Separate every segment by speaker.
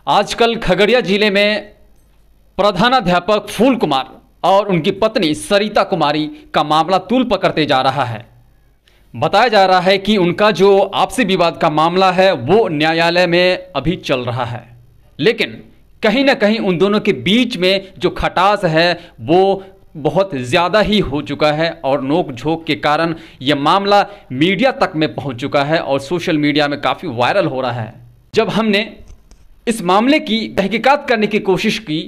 Speaker 1: आजकल खगड़िया जिले में प्रधानाध्यापक फूल कुमार और उनकी पत्नी सरिता कुमारी का मामला तूल पकड़ते जा रहा है। बताया जा रहा है कि उनका जो आपसी विवाद का मामला है वो न्यायालय में अभी चल रहा है, लेकिन कहीं ना कहीं उन दोनों के बीच में जो खटास है वो बहुत ज़्यादा ही हो चुका है और नोक झोंक के कारण यह मामला मीडिया तक में पहुंच चुका है और सोशल मीडिया में काफ़ी वायरल हो रहा है। जब हमने इस मामले की तहकीकात करने की कोशिश की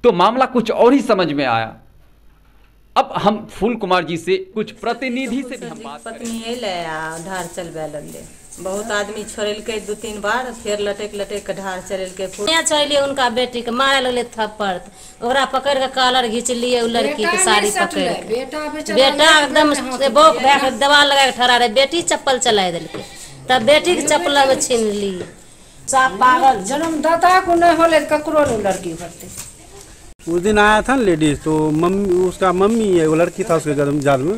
Speaker 1: तो मामला कुछ और ही समझ में आया। अब हम फूल कुमार जी से कुछ प्रतिनिधि से भी हम बात
Speaker 2: पत्नी ढार चलबे लगले, बहुत आदमी छोड़ल के 2-3 बार, फिर लटक के ढार चलल के
Speaker 3: छोड़िए उनका बेटी के मारे लगले थप्पड़, ओकरा पकड़ के कॉलर घींच लिए, उ लड़की के साड़ी पकड़ के बेटा एकदम बोक भैक दीवार लगा के ठहरा रहे, बेटी चप्पल चला दिलके, तब बेटी के चप्पल में छीन ली।
Speaker 4: सब पागल जन्मदाता को नहीं होले ककरो लड़की भरते।
Speaker 5: उस दिन आया था लेडीज, तो मम्मी उसका मम्मी है, वो लड़की था उसके जाल में,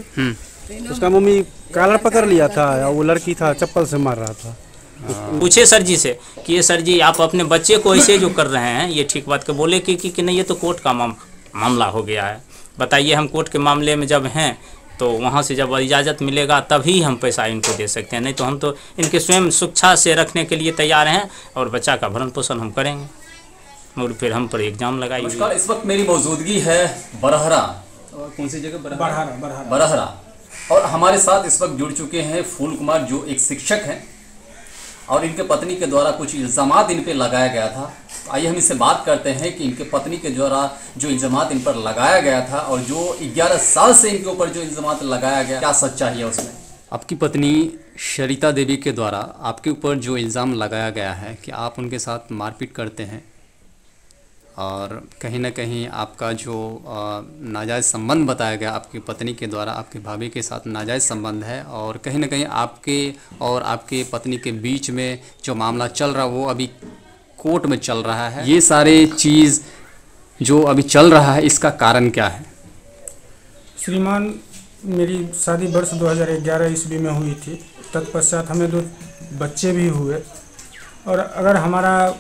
Speaker 5: उसका मम्मी कॉलर पकड़ लिया था, वो लड़की था चप्पल से मार रहा था।
Speaker 6: पूछे सर जी से कि ये सर जी आप अपने बच्चे को ऐसे जो कर रहे हैं ये ठीक बात के बोले कि नहीं, ये तो कोर्ट का मामला हो गया है, बताइए हम कोर्ट के मामले में जब हैं तो वहाँ से जब इजाज़त मिलेगा तभी हम पैसा इनको दे सकते हैं, नहीं तो हम तो इनके स्वयं सुरक्षा से रखने के लिए तैयार हैं और बच्चा का भरण पोषण हम करेंगे और फिर हम पर एग्जाम लगाइए।
Speaker 1: इस वक्त मेरी मौजूदगी है बरहरा, और कौन सी जगह? बरहरा। और हमारे साथ इस वक्त जुड़ चुके हैं फूल कुमार जो एक शिक्षक हैं और इनके पत्नी के द्वारा कुछ इल्ज़ामात इन पे लगाया गया था। आइए हम इससे बात करते हैं कि इनके पत्नी के द्वारा जो इल्ज़ामात इन पर लगाया गया था और जो 11 साल से इनके ऊपर जो इल्ज़ामात लगाया गया, क्या सच्चाई है उसमें? आपकी पत्नी सरिता देवी के द्वारा आपके ऊपर जो इल्ज़ाम लगाया गया है कि आप उनके साथ मारपीट करते हैं और कहीं ना कहीं आपका जो नाजायज़ संबंध बताया गया आपकी पत्नी के द्वारा, आपकी भाभी के साथ नाजायज़ संबंध है और कहीं ना कहीं आपके और आपके पत्नी के बीच में जो मामला चल रहा है वो अभी कोर्ट में चल रहा है। ये सारे चीज़ जो अभी चल रहा है इसका कारण क्या है?
Speaker 7: श्रीमान, मेरी शादी वर्ष 2011 ईस्वी में हुई थी, तत्पश्चात हमें 2 बच्चे भी हुए और अगर हमारा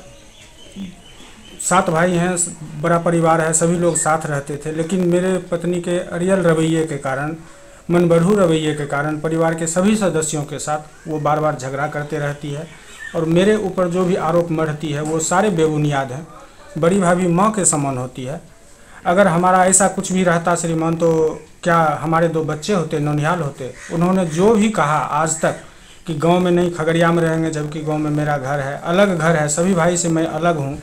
Speaker 7: 7 भाई हैं, बड़ा परिवार है, सभी लोग साथ रहते थे, लेकिन मेरे पत्नी के अड़ियल रवैये के कारण, मनबढ़ू रवैये के कारण परिवार के सभी सदस्यों के साथ वो बार बार झगड़ा करते रहती है और मेरे ऊपर जो भी आरोप मढ़ती है वो सारे बेबुनियाद हैं। बड़ी भाभी माँ के समान होती है। अगर हमारा ऐसा कुछ भी रहता श्रीमान तो क्या हमारे 2 बच्चे होते, नौनिहाल होते। उन्होंने जो भी कहा आज तक कि गाँव में नहीं खगड़िया में रहेंगे, जबकि गाँव में मेरा घर है, अलग घर है, सभी भाई से मैं अलग हूँ,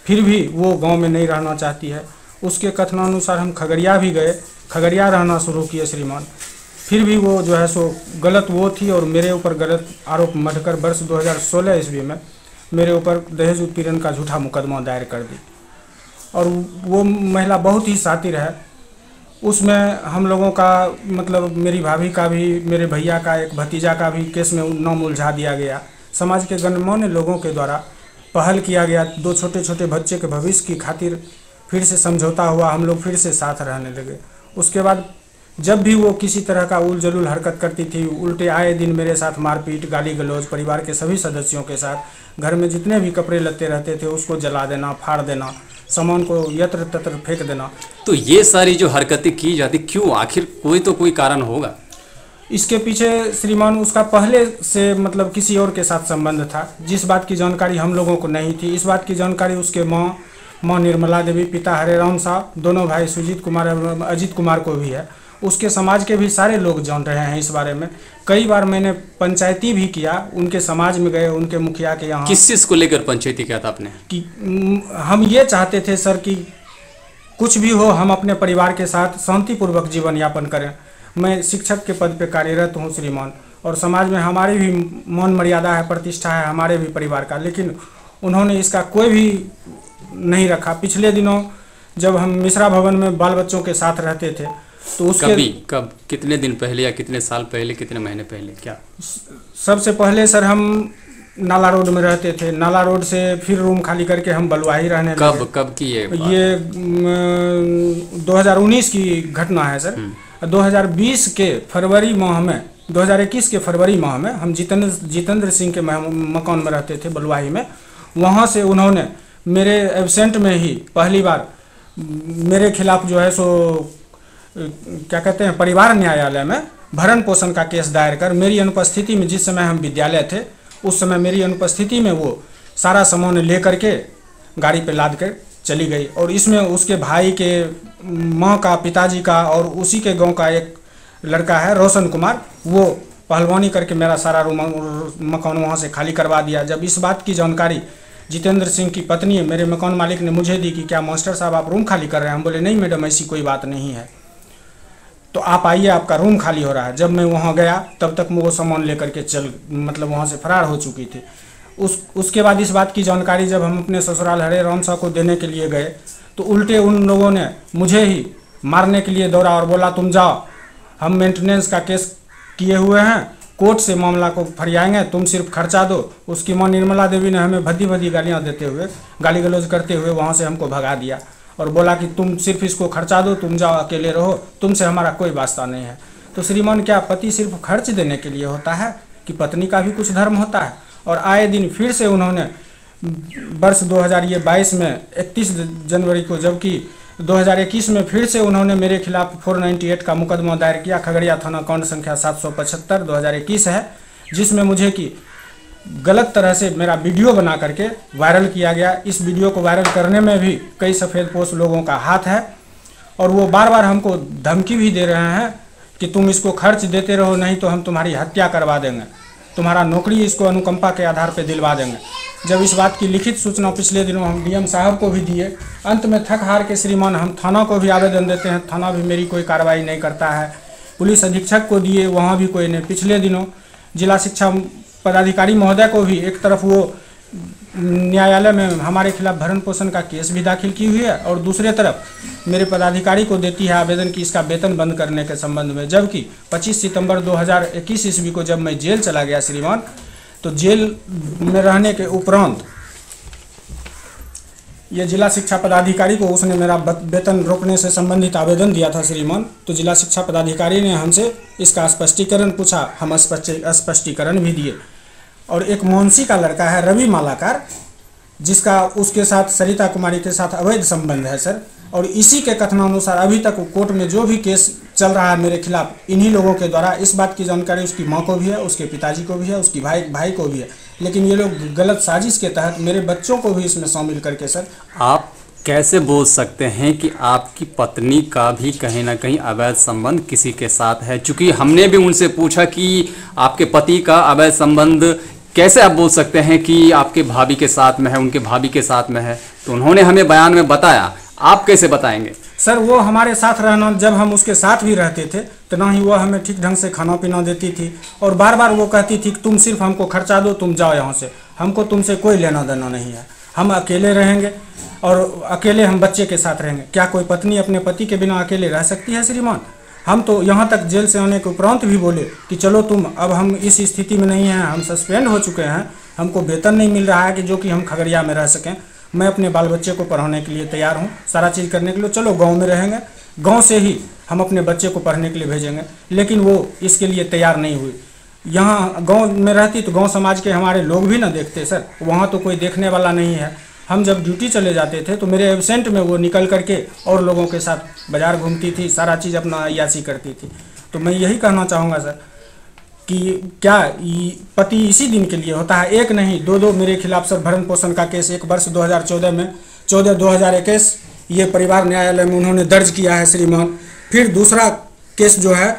Speaker 7: फिर भी वो गांव में नहीं रहना चाहती है। उसके कथनानुसार हम खगड़िया भी गए, खगड़िया रहना शुरू किए श्रीमान, फिर भी वो जो है सो गलत वो थी और मेरे ऊपर गलत आरोप मढ़कर वर्ष 2016 ईस्वी में मेरे ऊपर दहेज उत्पीड़न का झूठा मुकदमा दायर कर दी और वो महिला बहुत ही शातिर है। उसमें हम लोगों का मतलब मेरी भाभी का भी, मेरे भैया का, एक भतीजा का भी केस में नाम उलझा दिया गया। समाज के गणमान्य लोगों के द्वारा पहल किया गया, 2 छोटे छोटे बच्चे के भविष्य की खातिर फिर से समझौता हुआ, हम लोग फिर से साथ रहने लगे। उसके बाद जब भी वो किसी तरह का उलझुल हरकत करती थी, उल्टे आए दिन मेरे साथ मारपीट, गाली गलौज, परिवार के सभी सदस्यों के साथ, घर में जितने भी कपड़े लत्ते रहते थे उसको जला देना, फाड़ देना, सामान को यत्र तत्र फेंक देना।
Speaker 1: तो ये सारी जो हरकतें की जाती क्यों? आखिर कोई कारण होगा
Speaker 7: इसके पीछे श्रीमान। उसका पहले से मतलब किसी और के साथ संबंध था, जिस बात की जानकारी हम लोगों को नहीं थी। इस बात की जानकारी उसके माँ निर्मला देवी, पिता हरेराम साहब, दोनों भाई सुजीत कुमार और अजीत कुमार को भी है। उसके समाज के भी सारे लोग जान रहे हैं इस बारे में। कई बार मैंने पंचायती भी किया, उनके समाज में गए, उनके मुखिया के यहाँ।
Speaker 1: किस चीज़ को लेकर पंचायती किया था आपने?
Speaker 7: कि हम ये चाहते थे सर कि कुछ भी हो हम अपने परिवार के साथ शांतिपूर्वक जीवन यापन करें। मैं शिक्षक के पद पे कार्यरत हूँ श्रीमान और समाज में हमारी भी मान मर्यादा है, प्रतिष्ठा है हमारे भी परिवार का, लेकिन उन्होंने इसका कोई भी नहीं रखा। पिछले दिनों जब हम मिश्रा भवन में बाल बच्चों के साथ रहते थे तो उसके
Speaker 1: कब कितने दिन पहले या कितने साल पहले, कितने महीने पहले? क्या
Speaker 7: सबसे पहले सर हम नाला रोड में रहते थे, नाला रोड से फिर रूम खाली करके हम बलुआही रहने लगे।
Speaker 1: कब की ये
Speaker 7: 2019 की घटना है सर। 2020 के फरवरी माह में, 2021 के फरवरी माह में हम जितेंद्र सिंह के मकान में रहते थे बलुआही में। वहाँ से उन्होंने मेरे एब्सेंट में ही पहली बार मेरे खिलाफ जो है सो क्या कहते हैं परिवार न्यायालय में भरण पोषण का केस दायर कर मेरी अनुपस्थिति में, जिस समय हम विद्यालय थे उस समय मेरी अनुपस्थिति में वो सारा सामान ले करके गाड़ी पे लाद कर चली गई। और इसमें उसके भाई के माँ का, पिताजी का और उसी के गांव का एक लड़का है रोशन कुमार, वो पहलवानी करके मेरा सारा रूम मकान वहाँ से खाली करवा दिया। जब इस बात की जानकारी जितेंद्र सिंह की पत्नी मेरे मकान मालिक ने मुझे दी कि क्या मास्टर साहब आप रूम खाली कर रहे हैं, हम बोले नहीं मैडम ऐसी कोई बात नहीं है, तो आप आइए आपका रूम खाली हो रहा है। जब मैं वहाँ गया तब तक वो सामान लेकर के मतलब वहाँ से फरार हो चुकी थी। उसके बाद इस बात की जानकारी जब हम अपने ससुराल हरे राम साहब को देने के लिए गए तो उल्टे उन लोगों ने मुझे ही मारने के लिए दौड़ा और बोला तुम जाओ, हम मेंटेनेंस का केस किए हुए हैं, कोर्ट से मामला को फरियाएंगे, तुम सिर्फ खर्चा दो। उसकी माँ निर्मला देवी ने हमें भद्दी भद्दी गालियाँ देते हुए, गाली गलौज करते हुए वहाँ से हमको भगा दिया और बोला कि तुम सिर्फ इसको खर्चा दो, तुम जाओ अकेले रहो, तुमसे हमारा कोई वास्ता नहीं है। तो श्रीमान क्या पति सिर्फ खर्च देने के लिए होता है कि पत्नी का भी कुछ धर्म होता है? और आए दिन फिर से उन्होंने वर्ष 2022 में 31 जनवरी को, जबकि 2021 में फिर से उन्होंने मेरे खिलाफ 498 का मुकदमा दायर किया। खगड़िया थाना कांड संख्या 775 2021 है, जिसमें मुझे कि गलत तरह से मेरा वीडियो बना करके वायरल किया गया। इस वीडियो को वायरल करने में भी कई सफ़ेदपोश लोगों का हाथ है और वो बार बार हमको धमकी भी दे रहे हैं कि तुम इसको खर्च देते रहो, नहीं तो हम तुम्हारी हत्या करवा देंगे, तुम्हारा नौकरी इसको अनुकंपा के आधार पर दिलवा देंगे। जब इस बात की लिखित सूचना पिछले दिनों हम डीएम साहब को भी दिए, अंत में थक हार के श्रीमान हम थाना को भी आवेदन देते हैं, थाना भी मेरी कोई कार्रवाई नहीं करता है। पुलिस अधीक्षक को दिए, वहाँ भी कोई नहीं। पिछले दिनों जिला शिक्षा पदाधिकारी महोदय को भी एक तरफ वो न्यायालय में हमारे खिलाफ भरण पोषण का केस भी दाखिल की हुई है और दूसरे तरफ मेरे पदाधिकारी को देती है आवेदन कि इसका वेतन बंद करने के संबंध में। जबकि 25 सितंबर 2021 ईस्वी को जब मैं जेल चला गया श्रीमान, तो जेल में रहने के उपरांत ये जिला शिक्षा पदाधिकारी को उसने मेरा वेतन रोकने से संबंधित आवेदन दिया था श्रीमान। तो जिला शिक्षा पदाधिकारी ने हमसे इसका स्पष्टीकरण पूछा, हम स्पष्टीकरण भी दिए। और एक मोहनसी का लड़का है रवि मालाकार, जिसका उसके साथ सरिता कुमारी के साथ अवैध संबंध है सर। और इसी के कथनानुसार अभी तक कोर्ट में जो भी केस चल रहा है मेरे खिलाफ, इन्हीं लोगों के द्वारा। इस बात की जानकारी उसकी माँ को भी है, उसके पिताजी को भी है, उसकी भाई को भी है, लेकिन ये लोग गलत साजिश के तहत मेरे बच्चों को भी इसमें शामिल करके सर।
Speaker 1: आप कैसे बोल सकते हैं कि आपकी पत्नी का भी कहीं ना कहीं अवैध संबंध किसी के साथ है? चूँकि हमने भी उनसे पूछा कि आपके पति का अवैध संबंध कैसे आप बोल सकते हैं कि आपके भाभी के साथ में है, उनके भाभी के साथ में है, तो उन्होंने हमें बयान में बताया, आप कैसे बताएंगे?
Speaker 7: सर वो हमारे साथ रहना, जब हम उसके साथ भी रहते थे तो ना ही वो हमें ठीक ढंग से खाना पीना देती थी और बार बार वो कहती थी कि तुम सिर्फ हमको खर्चा दो, तुम जाओ यहाँ से, हमको तुमसे कोई लेना देना नहीं है, हम अकेले रहेंगे और अकेले हम बच्चे के साथ रहेंगे। क्या कोई पत्नी अपने पति के बिना अकेले रह सकती है श्रीमान? हम तो यहाँ तक जेल से आने के उपरांत भी बोले कि चलो तुम, अब हम इस स्थिति में नहीं हैं, हम सस्पेंड हो चुके हैं, हमको वेतन नहीं मिल रहा है कि जो कि हम खगड़िया में रह सकें। मैं अपने बाल बच्चे को पढ़ाने के लिए तैयार हूँ, सारा चीज़ करने के लिए, चलो गांव में रहेंगे, गांव से ही हम अपने बच्चे को पढ़ने के लिए भेजेंगे। लेकिन वो इसके लिए तैयार नहीं हुई। यहाँ गांव में रहती तो गांव समाज के हमारे लोग भी ना देखते सर, वहाँ तो कोई देखने वाला नहीं है। हम जब ड्यूटी चले जाते थे तो मेरे एब्सेंट में वो निकल करके और लोगों के साथ बाजार घूमती थी, सारा चीज़ अपना अय्याशी करती थी। तो मैं यही कहना चाहूँगा सर कि क्या पति इसी दिन के लिए होता है? एक नहीं, दो मेरे खिलाफ सर भरण पोषण का केस एक वर्ष 2014 में 14/2021 ये परिवार न्यायालय में उन्होंने दर्ज किया है श्रीमान। फिर दूसरा केस जो है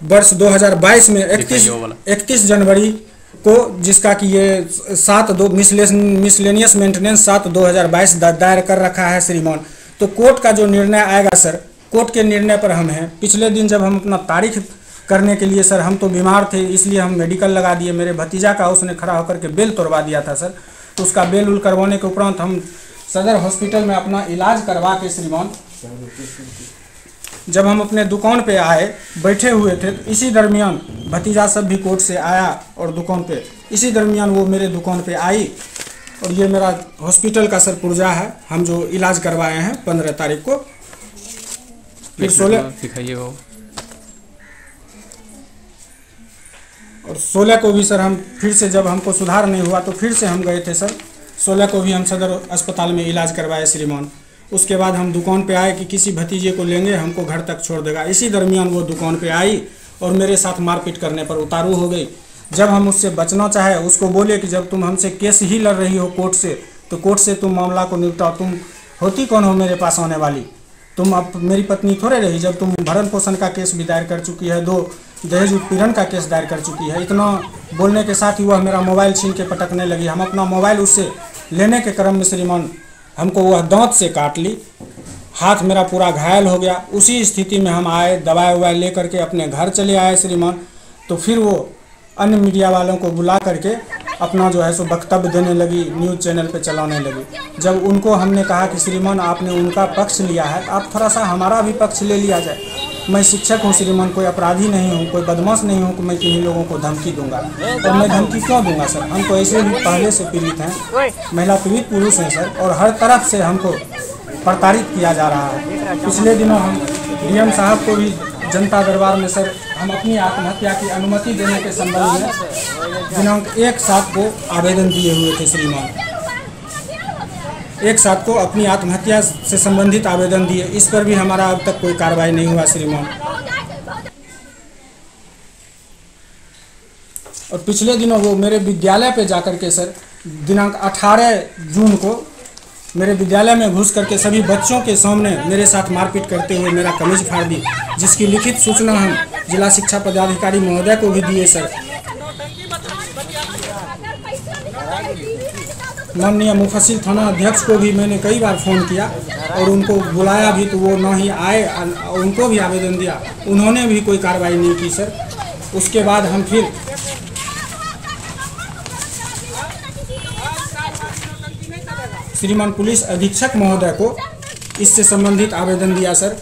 Speaker 7: वर्ष 2022 में 31 जनवरी को, जिसका कि ये 7/2 मिसलेनियस मेंटेनेंस 7/2022 दायर कर रखा है श्रीमान। तो कोर्ट का जो निर्णय आएगा सर, कोर्ट के निर्णय पर हम हैं। पिछले दिन जब हम अपना तारीख करने के लिए सर, हम तो बीमार थे इसलिए हम मेडिकल लगा दिए, मेरे भतीजा का उसने खड़ा होकर के बेल तोड़वा दिया था सर। तो उसका बेल उल करवाने के उपरांत हम सदर हॉस्पिटल में अपना इलाज करवा के श्रीमान, जब हम अपने दुकान पे आए, बैठे हुए थे, तो इसी दरमियान भतीजा सब भी कोर्ट से आया और दुकान पे, इसी दरमियान वो मेरे दुकान पे आई। और ये मेरा हॉस्पिटल का सर पुर्जा है, हम जो इलाज करवाए हैं 15 तारीख को। फिर 16 को भी सर हम फिर से, जब हमको सुधार नहीं हुआ तो फिर से हम गए थे सर 16 को भी हम सदर अस्पताल में इलाज करवाए श्रीमान। उसके बाद हम दुकान पे आए कि किसी भतीजे को लेंगे, हमको घर तक छोड़ देगा। इसी दरमियान वो दुकान पे आई और मेरे साथ मारपीट करने पर उतारू हो गई। जब हम उससे बचना चाहे, उसको बोले कि जब तुम हमसे केस ही लड़ रही हो कोर्ट से, तो कोर्ट से तुम मामला को निपटाओ। तुम होती कौन हो मेरे पास आने वाली? तुम अब मेरी पत्नी थोड़े रही, जब तुम भरण पोषण का केस भी दायर कर चुकी है, 2 दहेज उत्पीड़न का केस दायर कर चुकी है। इतना बोलने के साथ ही वह मेरा मोबाइल छीन के पटकने लगी। हम अपना मोबाइल उससे लेने के क्रम में श्रीमान हमको वह दांत से काट ली, हाथ मेरा पूरा घायल हो गया। उसी स्थिति में हम आए, दवाई ववाई ले करके अपने घर चले आए श्रीमान। तो फिर वो अन्य मीडिया वालों को बुला करके अपना जो है सो वक्तव्य देने लगी, न्यूज़ चैनल पे चलाने लगी। जब उनको हमने कहा कि श्रीमान आपने उनका पक्ष लिया है, आप थोड़ा सा हमारा भी पक्ष ले लिया जाए। मैं शिक्षक हूँ श्रीमान, कोई अपराधी नहीं हूँ, कोई बदमाश नहीं हूँ कि मैं किन्हीं लोगों को धमकी दूंगा। और मैं धमकी क्यों दूंगा सर? हम तो ऐसे भी पहले से पीड़ित हैं, महिला पीड़ित पुरुष हैं सर, और हर तरफ से हमको प्रताड़ित किया जा रहा है। पिछले दिनों हम डीएम साहब को भी जनता दरबार में सर हम अपनी आत्महत्या की अनुमति देने के संबंध में दिनांक 1/7 को आवेदन दिए हुए थे श्रीमान। 1/7 को अपनी आत्महत्या से संबंधित आवेदन दिए, इस पर भी हमारा अब तक कोई कार्रवाई नहीं हुआ श्रीमान। और पिछले दिनों वो मेरे विद्यालय पे जाकर के सर दिनांक 18 जून को मेरे विद्यालय में घुस करके सभी बच्चों के सामने मेरे साथ मारपीट करते हुए मेरा कमीज फाड़ दी, जिसकी लिखित सूचना हम जिला शिक्षा पदाधिकारी महोदय को भी दिए सर। माननीय मुफस्सिल थाना अध्यक्ष को भी मैंने कई बार फ़ोन किया और उनको बुलाया भी, तो वो ना ही आए। उनको भी आवेदन दिया, उन्होंने भी कोई कार्रवाई नहीं की सर। उसके बाद हम फिर श्रीमान पुलिस अधीक्षक महोदय को इससे संबंधित आवेदन दिया सर।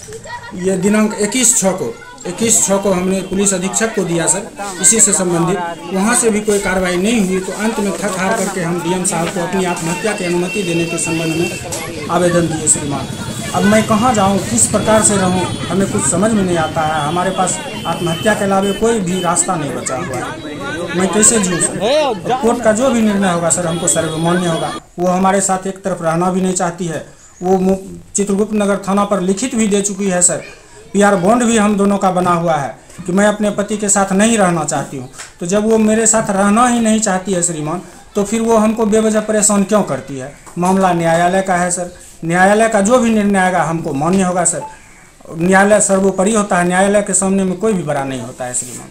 Speaker 7: ये दिनांक 21/6 को हमने पुलिस अधीक्षक को दिया सर, इसी से संबंधित। वहाँ से भी कोई कार्रवाई नहीं हुई, तो अंत में थक हार करके हम डीएम साहब को अपनी आत्महत्या की अनुमति देने के संबंध में आवेदन दिए श्रीमान। अब मैं कहाँ जाऊँ, किस प्रकार से रहूँ, हमें कुछ समझ में नहीं आता है। हमारे पास आत्महत्या के अलावा कोई भी रास्ता नहीं बचा हुआ है। मैं कैसे जीऊँ सर? कोर्ट का जो भी निर्णय होगा सर हमको सर्वमान्य होगा। वो हमारे साथ एक तरफ रहना भी नहीं चाहती है। वो चित्रगुप्त नगर थाना पर लिखित भी दे चुकी है सर। PR बॉन्ड भी हम दोनों का बना हुआ है कि मैं अपने पति के साथ नहीं रहना चाहती हूँ। तो जब वो मेरे साथ रहना ही नहीं चाहती है श्रीमान, तो फिर वो हमको बेवजह परेशान क्यों करती है? मामला न्यायालय का है सर, न्यायालय का जो भी निर्णय आएगा हमको मान्य होगा सर। न्यायालय सर्वोपरि होता है, न्यायालय के सामने में कोई भी बड़ा नहीं होता है श्रीमान।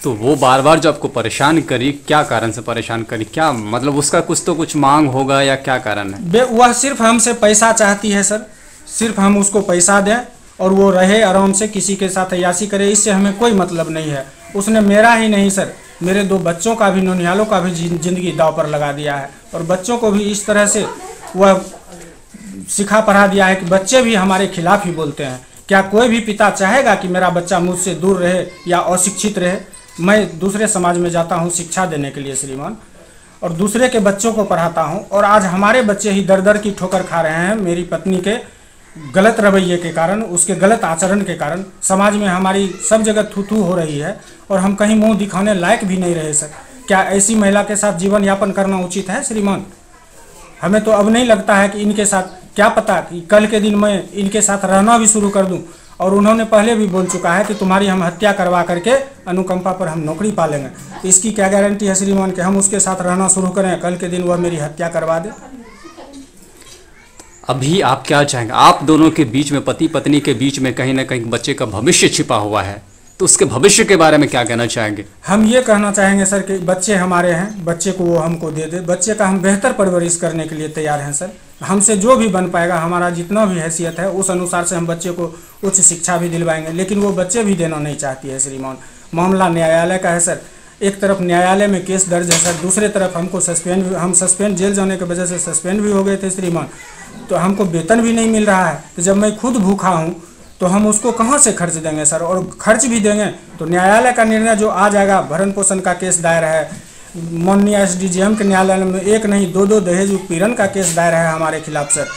Speaker 1: तो वो बार बार जो आपको परेशान करी, क्या कारण से परेशान करी? क्या मतलब उसका कुछ मांग होगा या क्या कारण है?
Speaker 7: वह सिर्फ हमसे पैसा चाहती है सर, सिर्फ हम उसको पैसा दें और वो रहे आराम से, किसी के साथ अय्याशी करे, इससे हमें कोई मतलब नहीं है। उसने मेरा ही नहीं सर, मेरे 2 बच्चों का भी, नौनिहालों का भी जिंदगी दांव पर लगा दिया है। और बच्चों को भी इस तरह से वह सिखा पढ़ा दिया है कि बच्चे भी हमारे खिलाफ ही बोलते हैं। क्या कोई भी पिता चाहेगा कि मेरा बच्चा मुझसे दूर रहे या अशिक्षित रहे? मैं दूसरे समाज में जाता हूँ शिक्षा देने के लिए श्रीमान, और दूसरे के बच्चों को पढ़ाता हूँ, और आज हमारे बच्चे ही दर दर की ठोकर खा रहे हैं मेरी पत्नी के गलत रवैये के कारण, उसके गलत आचरण के कारण। समाज में हमारी सब जगह थू हो रही है और हम कहीं मुंह दिखाने लायक भी नहीं रहे सर। क्या ऐसी महिला के साथ जीवन यापन करना उचित है श्रीमान? हमें तो अब नहीं लगता है कि इनके साथ, क्या पता कि कल के दिन मैं इनके साथ रहना भी शुरू कर दूं। और उन्होंने पहले भी बोल चुका है कि तुम्हारी हम हत्या करवा करके अनुकंपा पर हम नौकरी पालेंगे। तो इसकी क्या गारंटी है श्रीमान कि हम उसके साथ रहना शुरू करें, कल के दिन वह मेरी हत्या करवा दे?
Speaker 1: अभी आप क्या चाहेंगे? आप दोनों के बीच में, पति पत्नी के बीच में कहीं ना कहीं बच्चे का भविष्य छिपा हुआ है, तो उसके भविष्य के बारे में क्या कहना चाहेंगे?
Speaker 7: हम ये कहना चाहेंगे सर कि बच्चे हमारे हैं, बच्चे को वो हमको दे दे। बच्चे का हम बेहतर परवरिश करने के लिए तैयार हैं सर। हमसे जो भी बन पाएगा, हमारा जितना भी हैसियत है उस अनुसार से हम बच्चे को उच्च शिक्षा भी दिलवाएंगे। लेकिन वो बच्चे भी देना नहीं चाहती है श्रीमान। मामला न्यायालय का है सर, एक तरफ न्यायालय में केस दर्ज है सर, दूसरे तरफ हमको सस्पेंड जेल जाने की वजह से सस्पेंड भी हो गए थे श्रीमान। तो हमको वेतन भी नहीं मिल रहा है। तो जब मैं खुद भूखा हूँ तो हम उसको कहाँ से खर्च देंगे सर? और खर्च भी देंगे तो न्यायालय का निर्णय जो आ जाएगा, भरण पोषण का केस दायर है, माननीय SDGM के न्यायालय में 1 नहीं 2 दहेज उत्पीड़न का केस दायर है हमारे खिलाफ सर।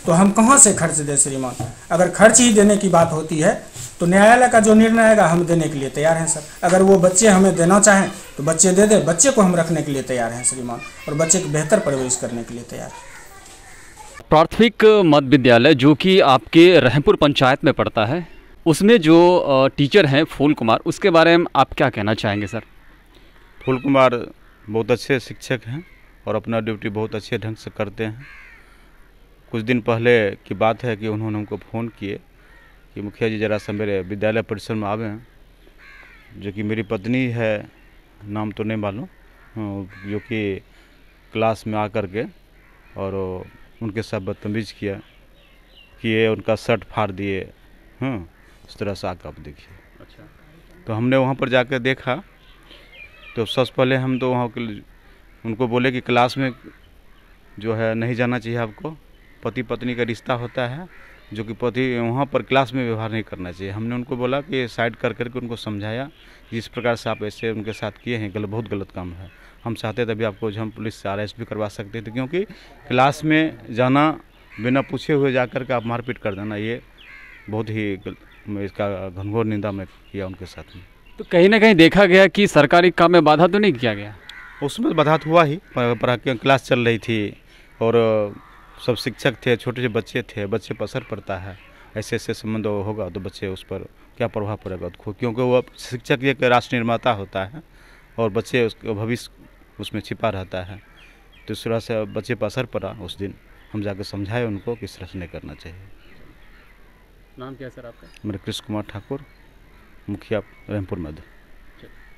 Speaker 7: तो हम कहाँ से खर्च दें श्रीमान? अगर खर्च ही देने की बात होती है तो न्यायालय का जो निर्णय आएगा हम देने के लिए तैयार हैं सर। अगर वो बच्चे हमें देना चाहें तो बच्चे दे दे, बच्चे को हम रखने के लिए तैयार हैं श्रीमान, और बच्चे की बेहतर परवरिश करने के लिए तैयार हैं।
Speaker 1: प्राथमिक मध्य विद्यालय जो कि आपके रहमपुर पंचायत में पड़ता है, उसमें जो टीचर हैं फूल कुमार, उसके बारे में आप क्या कहना चाहेंगे सर?
Speaker 5: फूल कुमार बहुत अच्छे शिक्षक हैं और अपना ड्यूटी बहुत अच्छे ढंग से करते हैं। कुछ दिन पहले की बात है कि उन्होंने हमको फ़ोन किए कि मुखिया जी ज़रा सा मेरे विद्यालय परिसर में आवे हैं, जो कि मेरी पत्नी है, नाम तो नहीं मालूम, जो कि क्लास में आकर के और उनके साथ बदतमीज़ किया कि ये उनका शर्ट फाड़ दिए, इस तरह से आकर आप देखिए। अच्छा। तो हमने वहाँ पर जाकर देखा तो सबसे पहले हम तो वहाँ उनको बोले कि क्लास में जो है नहीं जाना चाहिए, आपको पति पत्नी का रिश्ता होता है, जो कि पति वहाँ पर क्लास में व्यवहार नहीं करना चाहिए। हमने उनको बोला कि साइड कर करके उनको समझाया जिस प्रकार से आप ऐसे उनके साथ किए हैं बहुत गलत काम है। हम चाहते थे अभी आपको जो हम पुलिस से अरेस्ट भी करवा सकते थे, क्योंकि क्लास में जाना बिना पूछे हुए जाकर के आप मारपीट कर देना, ये बहुत ही इसका घनघोर निंदा में किया उनके साथ में।
Speaker 1: तो कहीं ना कहीं देखा गया कि सरकारी काम में बाधा तो नहीं किया गया?
Speaker 5: उसमें बाधा हुआ ही, क्लास चल रही थी और सब शिक्षक थे, छोटे छोटे बच्चे थे, बच्चे पर असर पड़ता है। ऐसे ऐसे संबंध होगा तो बच्चे उस पर क्या प्रभाव पड़ेगा, क्योंकि वो शिक्षक एक राष्ट्र निर्माता होता है और बच्चे उसका भविष्य उसमें छिपा रहता है। तो इस तरह से बच्चे पर असर पड़ा। उस दिन हम जाकर समझाए उनको कि इस तरह से नहीं करना चाहिए।
Speaker 1: नाम क्या सर आपका?
Speaker 5: मेरा कृष्ण कुमार ठाकुर, मुखिया रहमपुर मध्य।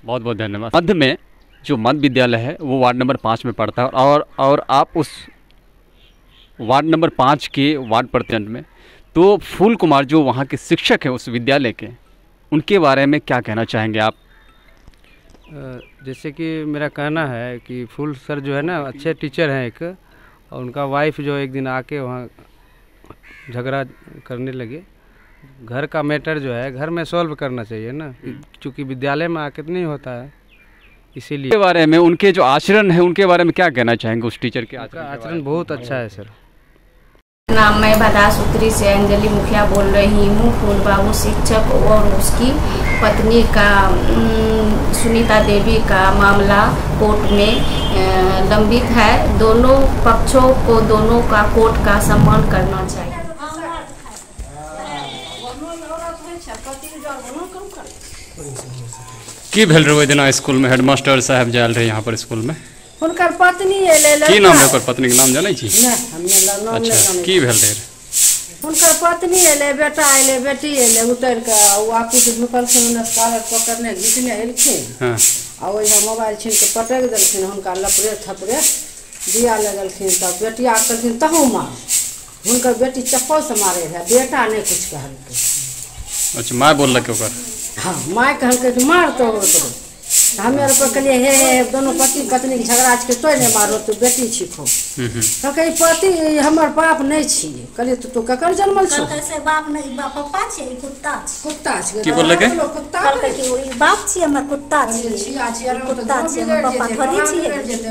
Speaker 1: बहुत बहुत धन्यवाद। मध्य में जो मध्य विद्यालय है वो वार्ड नंबर 5 में पड़ता है और आप उस वार्ड नंबर 5 के वार्ड प्रतिनिधि में, तो फूल कुमार जो वहाँ के शिक्षक हैं उस विद्यालय के, उनके बारे में क्या कहना चाहेंगे आप?
Speaker 8: जैसे कि मेरा कहना है कि फूल सर जो है ना अच्छे टीचर हैं एक, और उनका वाइफ जो एक दिन आके वहाँ झगड़ा करने लगे। घर का मैटर जो है घर में सॉल्व करना चाहिए ना, क्योंकि विद्यालय में आके नहीं होता है, इसीलिए।
Speaker 1: के बारे में उनके जो आचरण है उनके बारे में क्या कहना चाहेंगे? उस टीचर के
Speaker 8: आचरण बहुत अच्छा है सर।
Speaker 9: नाम मैं भदासूत्री से अंजलि मुखिया बोल रही हूँ। फूल बाबू शिक्षक और उसकी पत्नी का सुनीता देवी का मामला कोर्ट में लंबित है। दोनों पक्षों को दोनों का कोर्ट का सम्मान करना चाहिए।
Speaker 1: की भेल रहे दिन स्कूल में हेडमास्टर साहब जायल रहे यहाँ पर स्कूल में?
Speaker 4: उनकर पत्नी
Speaker 1: की नाम है? पत्नी के नाम जाने छी?
Speaker 4: अच्छा,
Speaker 1: की भेल रहे?
Speaker 4: उनकर पत्नी अले, बेटा अले, बेटी अले, उतर के आपी के निकलखिन, कालर पकड़ने घीचने एलखिन। हां, आ ओहि मोबाइल छीन के पटक देलखिन, हुनका लपड़े थपड़े दिया लगलखिन। तब बेटिया कहलखिन तहु मार। हुनकर बेटी चप्पल से मारे है, बेटा नहीं कुछ कहलकै।
Speaker 1: अच्छा, माय बोललकै ओकर?
Speaker 4: हाँ, माय कहलकै कि मार तो हमें आर पर कहलिए हे दोनों पति पत्नी के झगड़ा के तो नहीं मारो, तो बेटी छिखो। कहलकै पति हमर बाप नहीं छिए। कहलिए तो ककर जन्मल छो?
Speaker 10: कैसे बाप नहीं, बाप पप्पा छे, कुत्ता छे।
Speaker 4: कुत्ता छे।
Speaker 1: की बोललकै?
Speaker 10: कहलकै कि ओई बाप छी हमर, कुत्ता छी। कुत्ता छी हमर, पप्पा थोड़ी छी।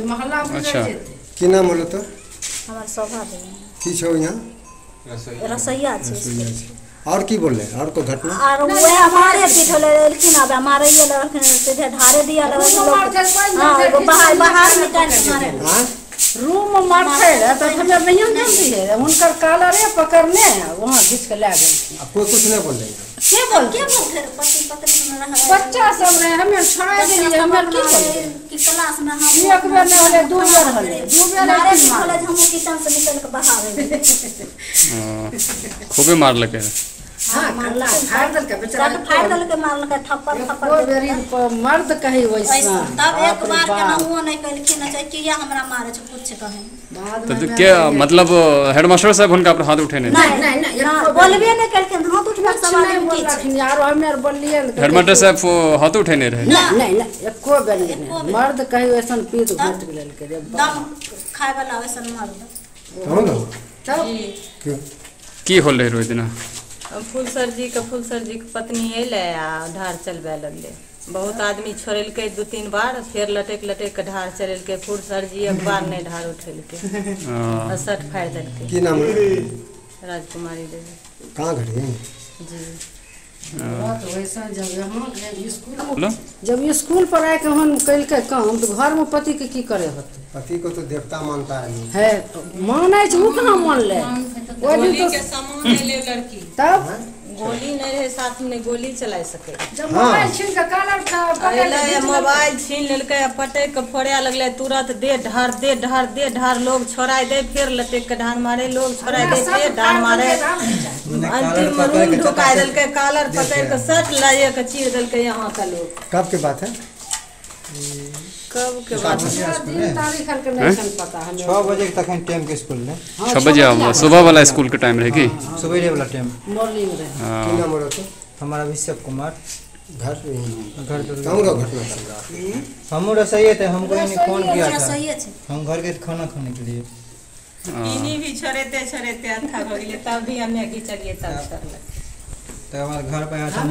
Speaker 4: मोहल्ला में
Speaker 1: अच्छा,
Speaker 11: की नाम होलो तो?
Speaker 10: हमर शोभा देवी।
Speaker 11: की छो यहाँ?
Speaker 10: रसोईया छी।
Speaker 11: और की बोले? और को घटना?
Speaker 10: और वो हमारे पीठ ले लेकिन अब हमारे ये लगन सीधे धारे दिया लगन। हां, वो बाहर निकाल के मारे।
Speaker 11: हां,
Speaker 4: रूम में मार थे तो हमें नहीं जानती है। उनकर कालरे पकड़ने वहां घिस के ले गए।
Speaker 11: अब कोई कुछ नहीं बोले?
Speaker 10: के बोल पति पत्नी में रह
Speaker 4: बच्चा सब रहे, हमें छोड़ दिए। हमें की बोले
Speaker 10: कि क्लास में हम
Speaker 4: एक बेर नहीं होले, दो बेर होले, दो बेर
Speaker 10: कॉलेज हम किचन से निकल के बाहर
Speaker 1: खूबे मारलकै।
Speaker 4: हां, मारला, फाड़ दल के बेचारा,
Speaker 10: फाड़ दल के मारलकै, थप्पड़ थप्पड़
Speaker 4: वो बेरी मर्द कही वैसा।
Speaker 10: तब एक बार के ना वो नहीं कहलखिन अच्छा किया हमरा मारे छ कुछ कहे।
Speaker 1: तो क्या मतलब हेडमास्टर साहब उनका पर हाथ उठे नहीं?
Speaker 10: नहीं, बोलबे नहीं करके हाथ उठा सवाल
Speaker 4: बोल रखिन यार। हमें और बोलिए
Speaker 1: हेडमास्टर साहब हाथ उठे नहीं रहे?
Speaker 4: नहीं, एको बेर नहीं। मर्द कही वैसन पीत घट गेल के रे
Speaker 10: दम खाए वाला वैसन मर्द।
Speaker 11: हो ना?
Speaker 4: तब
Speaker 1: की होल रहे रोज दिन?
Speaker 2: फूल सर जी के पत्नी अले आ ढार चलबे लगले। बहुत आदमी छोड़ेलकै 2-3 बार, फिर लटक के ढार चलेलकै। फूल सर जी एक बार नहीं ढार उठेलकै और शर्ट फाड़ देलकै।
Speaker 11: की नाम है?
Speaker 2: राजकुमारी देवी।
Speaker 11: कहाँ घड़ी है
Speaker 2: जी?
Speaker 4: जब स्कूल पर आए के हम कल के काम तो घर में पति के की करे होते?
Speaker 11: पति को तो देवता मानता
Speaker 4: है तो माने वो कहाँ मान ले? वो दिन तो
Speaker 2: सामान ले लड़की
Speaker 4: तब
Speaker 2: गोली नहीं रहे साथ में गोली चला सके।
Speaker 4: जब मोबाइल छीन के कालर था
Speaker 2: मोबाइल छीन लेलके पटक के फोड़े लगले तुरंत दे ढार लोग छोड़ा दे फिर लटक के ढार मारे लोग छोड़ा दे ढार मारे अंतिम में रूम ढुका देलके कालर पकड़ के सट लाए के चीर देलके यहाँ का लोग।
Speaker 11: कब के बात है?
Speaker 2: कब के बात है?
Speaker 4: तारीख के नहीं पता हमें।
Speaker 11: 6 बजे तक हम टाइम के स्कूल में
Speaker 12: 6 बजे सुबह वाला स्कूल के टाइम रहेगी।
Speaker 11: सुबह वाला टाइम
Speaker 4: मॉर्निंग में।
Speaker 11: क्या नाम है? हमारा अभिषेक कुमार। घर घटना हम सही थे, हमको इन्हें फोन किया था, हम घर गए खाना खाने के लिए।
Speaker 2: इन्हीं भी छोड़ते अच्छा हो गए तब भी हमें की चलिए तब छोड़
Speaker 11: तो हमारे घर पे आया था,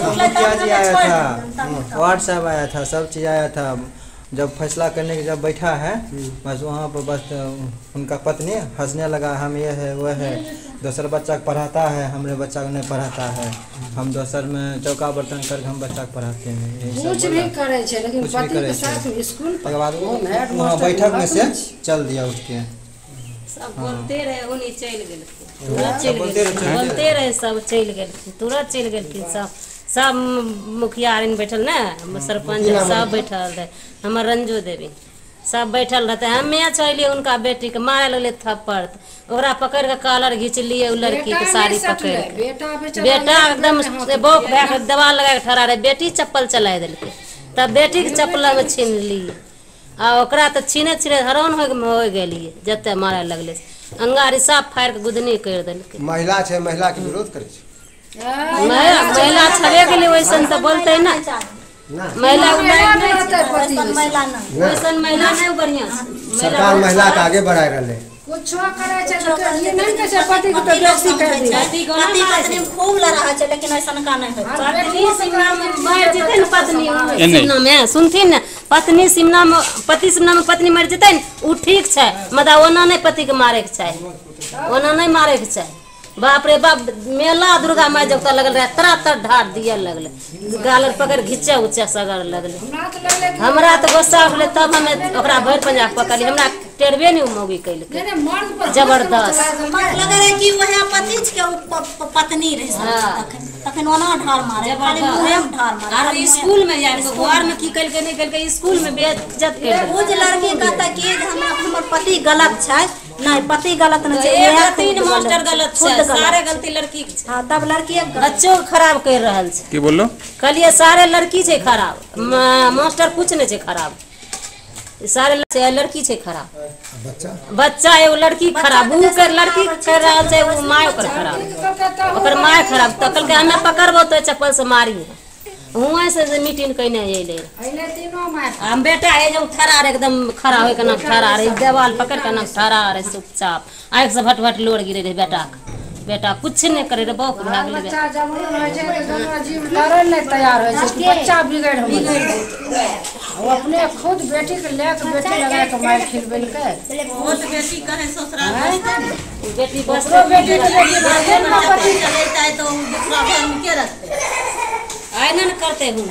Speaker 11: मुखिया जी आया था, वार्ड साहब आया था, सब चीज़ आया था। जब फैसला करने के जब बैठा है बस वहाँ पर बस उनका पत्नी हंसने लगा, हम ये है वो है, दूसरा बच्चा को पढ़ाता है, हमारे बच्चा को नहीं पढ़ाता है, हम दोसर में चौका बर्तन करके हम बच्चा को पढ़ाते हैं।
Speaker 4: कुछ भी करे छे लेकिन पति के साथ स्कूल
Speaker 11: के बाद वहाँ बैठक में से चल दिया उठ के।
Speaker 3: सब बोलते रहे उन्हीं चल गए, बोलते रहे सब चल गए, तुरंत चल गए। सब मुखिया बैठल ना, सरपंच सब बैठल रहे, हमार रंजू देवी सब बैठल रहते। हमें चलिए उनका बेटी के मारे लगले थप्पड़, ओकरा पकड़ के कॉलर घींच लिए, उ लड़की के साड़ी पकड़ के बेटा एकदम बोक भैक दबाल लगा के ठहरा रहे, बेटी चप्पल चला दिलके, तब बेटी के चप्पल में छीन लिए आ ओकरा तो छीने हैरान हो गेलिए, जते मारे लगले अंगारी साफ फाड़ के गुदनी कर दिलके।
Speaker 11: महिला छे, महिला के विरोध करे छे,
Speaker 3: महिला छबे के लिए वैसन तो बोलते ना, महिला वैसन महिला नहीं बढ़िया।
Speaker 11: सरकार महिला के आगे बढ़ा रहे
Speaker 4: कुछ करे छे तो ये नहीं के पति को तो बेइज्जती कर दी,
Speaker 10: पति पत्नी खूब लड़ा छे लेकिन ऐसा का नहीं है।
Speaker 3: पत्नी सिमना में मर जते न, पत्नी सिमना में सुनथिन न, पत्नी सिमना में पति सिमना में पत्नी मर जते न, उ ठीक छै, मतलब ओना नहीं पति के मारे के चाही, ओना नहीं मारे के चाही। बाप रे बाप, मेला दुर्गा माई जब तक लगल रहे तर ढार दिया लगले, गालर पकड़ घिचे उच्चा सगर लगले। हमरा तो गुस्सा उठले, तब हमें ओकरा भर पंजा पकड़ली, हमरा टेरबे नहीं मौगी कैलके जबरदस्त
Speaker 10: लगे कि वह पति के पत्नी रहे तखन ओना ढार मारे, खाली मुंह में ढार मारे।
Speaker 3: और स्कूल में जाके घर में की कैलके नहीं कैलके, स्कूल में बेइज्जत कर
Speaker 10: वो जे लड़की कहता कि हमर पति गलत छै, नहीं पति गलत नहीं छै,
Speaker 3: एक तीन मास्टर गलत छै, सारे गलती लड़की के छै।
Speaker 10: हां तब लड़की
Speaker 3: बच्चों खराब कर रहल छै,
Speaker 12: की बोललो
Speaker 3: कहलिए सारे लड़की छै खराब, मास्टर कुछ नहीं छै खराब, सारे लड़की छै खराब, बच्चा एगो लड़की खराब, उ कर लड़की कर रहल छै, उ माय ओकर खराब, ओकर माय खराब, तो कहलके हमें पकड़बो तो चप्पल से मारी, हुआ से मीटिंग कइने अइले
Speaker 4: तीनों माय।
Speaker 3: हम बेटा है जो ठहरा रहे एकदम खड़ा होके ना ठहरा रहे, देवाल पकड़ के ना ठहरा रहे चुपचाप, आँख से भट लोड़ गिरे रहे बेटा कुछ नहीं करे रे, बहुत भाग ले।
Speaker 4: बच्चा जब होय छै त दोनों जीव लड़ै नै तैयार होय छै, बच्चा बिगड़ वो अपने खुद बेटी के लेके बेटी लगा के मार खिलबेल के,
Speaker 2: वो तो बेटी कहे ससुराल
Speaker 3: बेटी बस
Speaker 4: बेटी के
Speaker 2: पति चलेता है तो दूसरा घर में के रखते
Speaker 3: आइना न करते हूँ,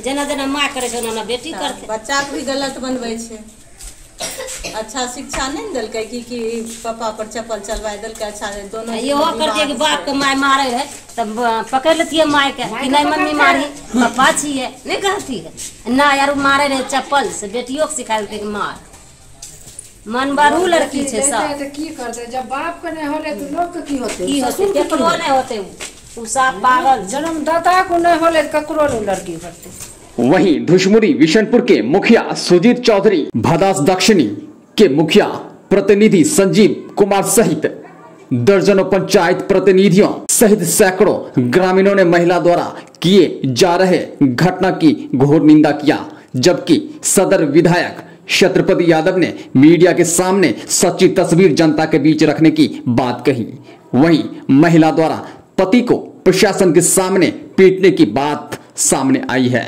Speaker 3: जेना जेना माँ करे छै ओना बेटी करते।
Speaker 2: बच्चा के भी गलत बनबै छै, अच्छा शिक्षा नहीं दिलकै कि पापा पर चप्पल चलवा दिलकै, अच्छा दोनों
Speaker 3: इहो करते कि बाप के माय मारे है तब पकड़ लेती है माय के कि नहीं मम्मी मारी पापा छिए, नहीं कहती है ना यार मारे रहे चप्पल से, बेटियों को सिखा देते मार मन बारू लड़की छै सब।
Speaker 4: तो की करते जब बाप के नहीं होले तो लोग के की होते,
Speaker 3: की होते केकरो नहीं होते, उ सब पागल,
Speaker 4: जन्मदाता को नहीं होले ककरो नहीं लड़की होते।
Speaker 13: वहीं धुषमुरी विशनपुर के मुखिया सुजीत चौधरी, भदास दक्षिणी के मुखिया प्रतिनिधि संजीव कुमार सहित दर्जनों पंचायत प्रतिनिधियों सहित सैकड़ों ग्रामीणों ने महिला द्वारा किए जा रहे घटना की घोर निंदा किया, जबकि सदर विधायक छत्रपति यादव ने मीडिया के सामने सच्ची तस्वीर जनता के बीच रखने की बात कही। वहीं महिला द्वारा पति को प्रशासन के सामने पीटने की बात सामने आई है।